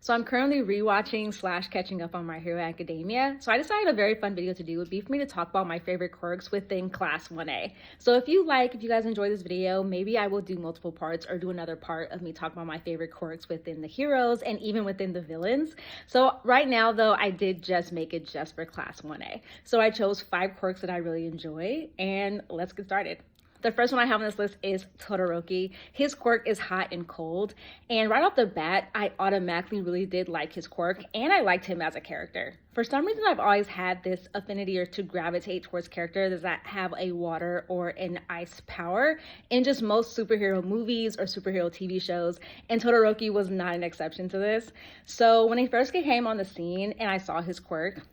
So I'm currently rewatching slash catching up on My Hero Academia. So I decided a very fun video to do would be for me to talk about my favorite quirks within Class 1A. So if you guys enjoy this video, maybe I will do multiple parts or do another part of me talking about my favorite quirks within the heroes and even within the villains. So right now though, I did just make it just for Class 1A. So I chose 5 quirks that I really enjoy, and let's get started. The first one I have on this list is Todoroki. His quirk is hot and cold, and right off the bat, I automatically really did like his quirk, and I liked him as a character. For some reason, I've always had this affinity or to gravitate towards characters that have a water or an ice power in just most superhero movies or superhero TV shows, and Todoroki was not an exception to this. So when he first came on the scene and I saw his quirk,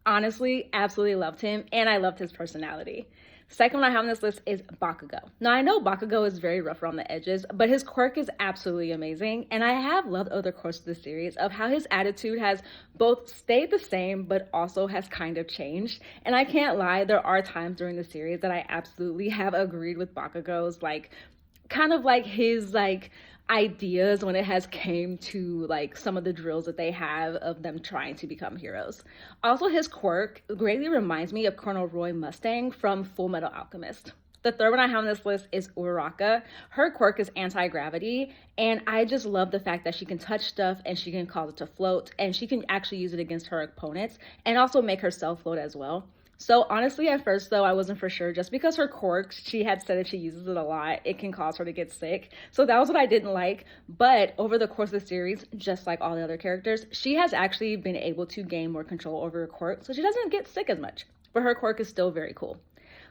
honestly, absolutely loved him, and I loved his personality. Second one I have on this list is Bakugo. Now, I know Bakugo is very rough around the edges, but his quirk is absolutely amazing, and I have loved over the course of the series of how his attitude has both stayed the same, but also has kind of changed. And I can't lie, there are times during the series that I absolutely have agreed with Bakugo's, his ideas when it has came to some of the drills that they have of them trying to become heroes. Also, his quirk greatly reminds me of Colonel Roy Mustang from Full Metal Alchemist. The third one I have on this list is Uraraka. Her quirk is anti-gravity, and I just love the fact that she can touch stuff and she can cause it to float, and she can actually use it against her opponents and also make herself float as well. So honestly, at first though, I wasn't for sure, just because her quirk, she had said if she uses it a lot, it can cause her to get sick. So that was what I didn't like. But over the course of the series, just like all the other characters, she has actually been able to gain more control over her quirk, so she doesn't get sick as much. But her quirk is still very cool.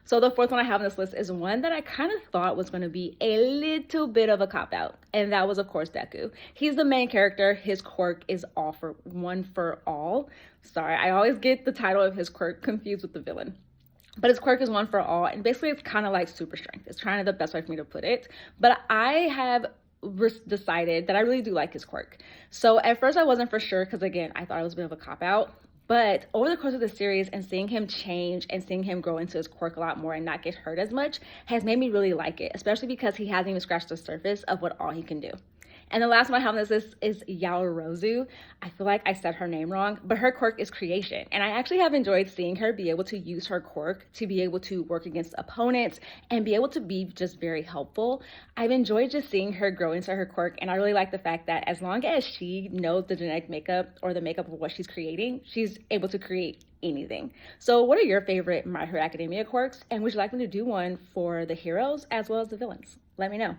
So the fourth one I have on this list is one that I kind of thought was going to be a little bit of a cop-out, and that was, of course, Deku. He's the main character. His quirk is all for one for all. Sorry, I always get the title of his quirk confused with the villain. But his quirk is one for all, and basically it's kind of like super strength. It's kind of the best way for me to put it. But I have decided that I really do like his quirk. So at first I wasn't for sure because, again, I thought it was a bit of a cop-out. But over the course of the series and seeing him change and seeing him grow into his quirk a lot more and not get hurt as much has made me really like it, especially because he hasn't even scratched the surface of what all he can do. And the last one I have on this list is Yaoyorozu. I feel like I said her name wrong, but her quirk is creation. And I actually have enjoyed seeing her be able to use her quirk to be able to work against opponents and be able to be just very helpful. I've enjoyed just seeing her grow into her quirk, and I really like the fact that as long as she knows the genetic makeup or the makeup of what she's creating, she's able to create anything. So what are your favorite My Hero Academia quirks? And would you like me to do one for the heroes as well as the villains? Let me know.